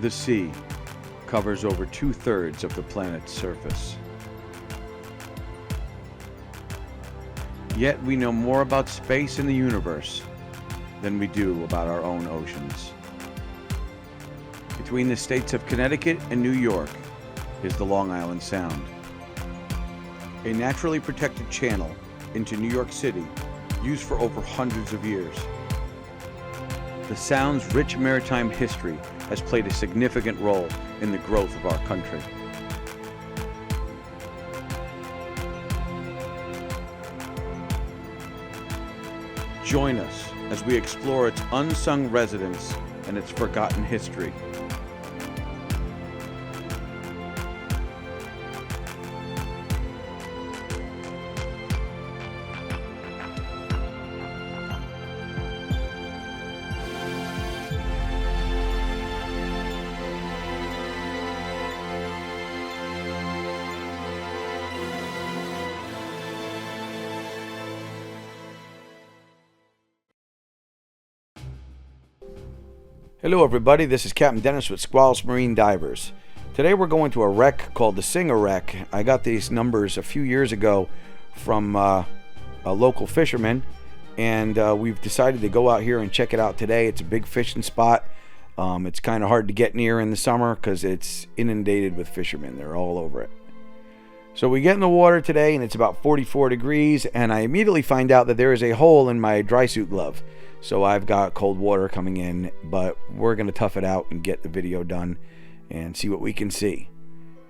The sea covers over 2/3 of the planet's surface. Yet we know more about space and the universe than we do about our own oceans. Between the states of Connecticut and New York is the Long Island Sound, a naturally protected channel into New York City used for over hundreds of years. The Sound's rich maritime history has played a significant role in the growth of our country. Join us as we explore its unsung residents and its forgotten history. Hello everybody, this is Captain Dennis with Squalus Marine Divers. Today we're going to a wreck called the Singer Wreck. I got these numbers a few years ago from a local fisherman, and we've decided to go out here and check it out today. It's a big fishing spot. It's kind of hard to get near in the summer because it's inundated with fishermen. They're all over it. So we get in the water today and it's about 44 degrees, and I immediately find out that there is a hole in my dry suit glove. So I've got cold water coming in, but we're going to tough it out and get the video done and see what we can see.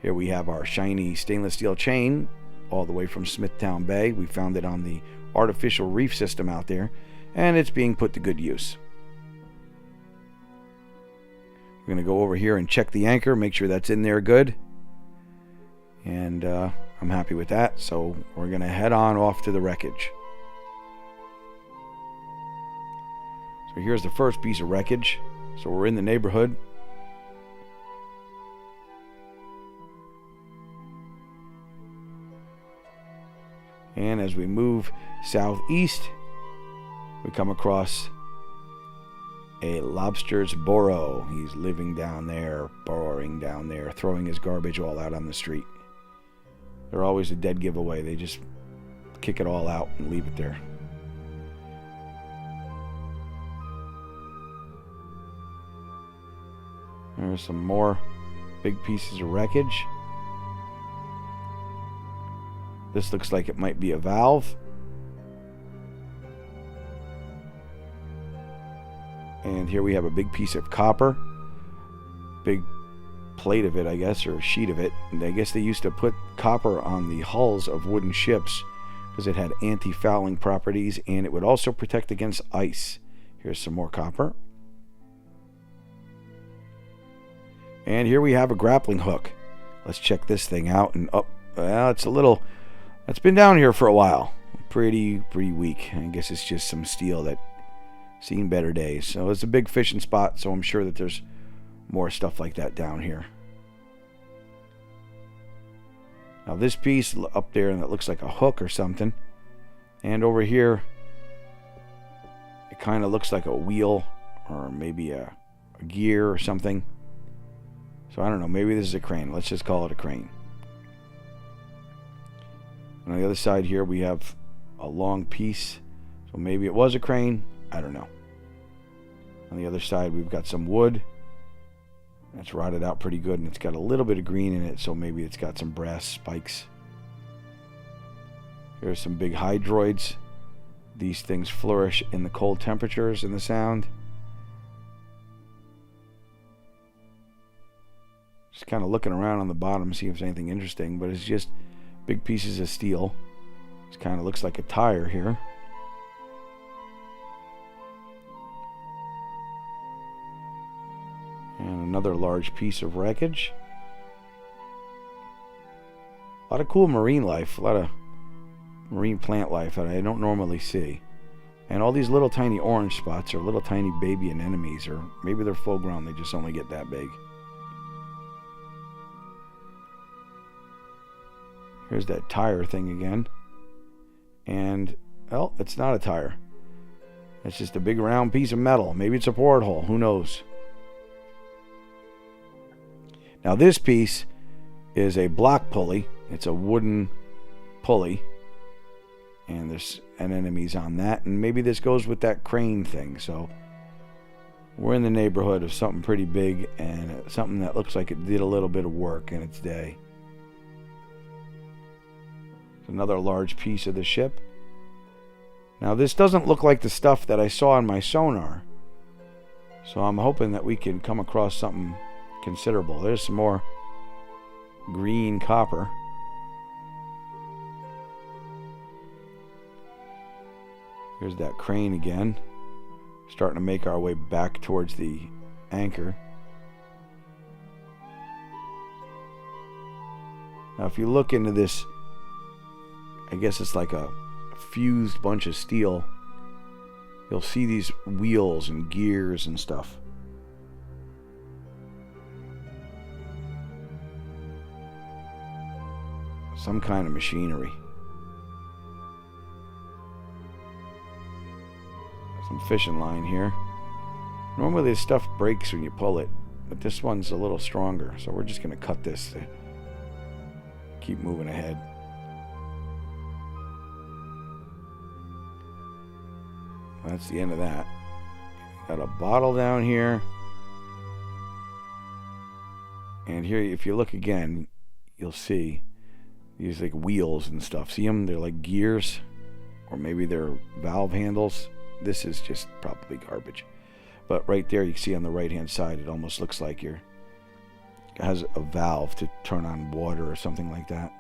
Here we have our shiny stainless steel chain all the way from Smithtown Bay. We found it on the artificial reef system out there, and it's being put to good use. We're going to go over here and check the anchor, make sure that's in there good. And I'm happy with that, so we're going to head on off to the wreckage. So here's the first piece of wreckage. So we're in the neighborhood. And as we move southeast, we come across a lobster's burrow. He's living down there, burrowing down there, throwing his garbage all out on the street. They're always a dead giveaway. They just kick it all out and leave it there. There's some more big pieces of wreckage. This looks like it might be a valve. And here we have a big piece of copper. Big plate of it, I guess, or a sheet of it. And I guess they used to put copper on the hulls of wooden ships because it had anti-fouling properties, and it would also protect against ice. Here's some more copper. And here we have a grappling hook. Let's check this thing out. And well, it's been down here for a while. Pretty weak. I guess it's just some steel that seen better days. So it's a big fishing spot, so I'm sure that there's more stuff like that down here. Now this piece up there, and that looks like a hook or something. And over here, it kind of looks like a wheel or maybe a gear or something. So I don't know, maybe this is a crane. Let's just call it a crane. And on the other side here we have a long piece. So maybe it was a crane. I don't know. On the other side we've got some wood. It's rotted out pretty good, and it's got a little bit of green in it, so maybe it's got some brass spikes. Here's some big hydroids. These things flourish in the cold temperatures in the Sound. Just kind of looking around on the bottom, see if there's anything interesting, but it's just big pieces of steel. It kind of looks like a tire here. And another large piece of wreckage. A lot of cool marine life, a lot of marine plant life that I don't normally see. And all these little tiny orange spots are little tiny baby anemones, or maybe they're full grown, they just only get that big. Here's that tire thing again. And, well, it's not a tire. It's just a big round piece of metal. Maybe it's a porthole. Who knows? Now this piece is a block pulley. It's a wooden pulley, and there's anemones on that, and maybe this goes with that crane thing. So we're in the neighborhood of something pretty big and something that looks like it did a little bit of work in its day. It's another large piece of the ship. Now this doesn't look like the stuff that I saw on my sonar, so I'm hoping that we can come across something considerable. There's some more green copper. Here's that crane again, starting to make our way back towards the anchor. Now if you look into this, I guess it's like a fused bunch of steel. You'll see these wheels and gears and stuff. Some kind of machinery. Some fishing line here. Normally this stuff breaks when you pull it, but this one's a little stronger, so we're just going to cut this to keep moving ahead. That's the end of that. Got a bottle down here. And here, if you look again, you'll see these like wheels and stuff. See them? They're like gears, or maybe they're valve handles. This is just probably garbage. But right there, you can see on the right-hand side, it almost looks like it has a valve to turn on water or something like that.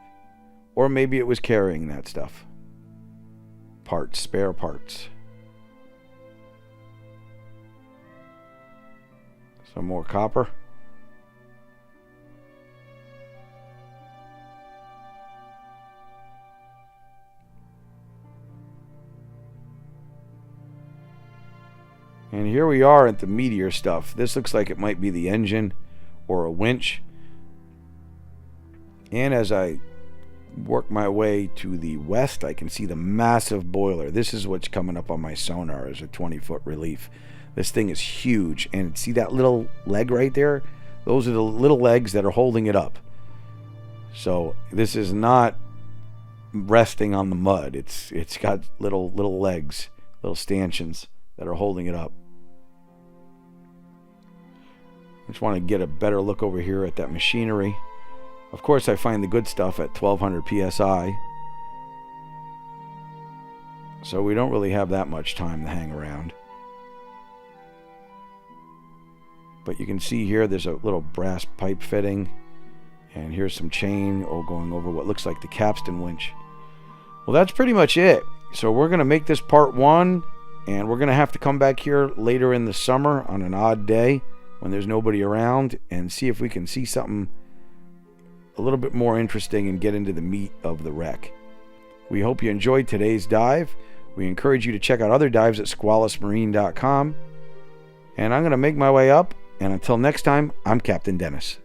Or maybe it was carrying that stuff. Parts, spare parts. Some more copper. And here we are at the meteor stuff. This looks like it might be the engine or a winch. And as I work my way to the west, I can see the massive boiler. This is what's coming up on my sonar as a 20-foot relief. This thing is huge. And see that little leg right there? Those are the little legs that are holding it up. So this is not resting on the mud. It's got little legs, little stanchions that are holding it up. I just want to get a better look over here at that machinery. Of course, I find the good stuff at 1200 psi. So we don't really have that much time to hang around. But you can see here there's a little brass pipe fitting. And here's some chain going over what looks like the capstan winch. Well, that's pretty much it. So we're going to make this part 1. And we're going to have to come back here later in the summer on an odd day when there's nobody around and see if we can see something a little bit more interesting and get into the meat of the wreck. We hope you enjoyed today's dive. We encourage you to check out other dives at squalusmarine.com. And I'm going to make my way up. And until next time, I'm Captain Dennis.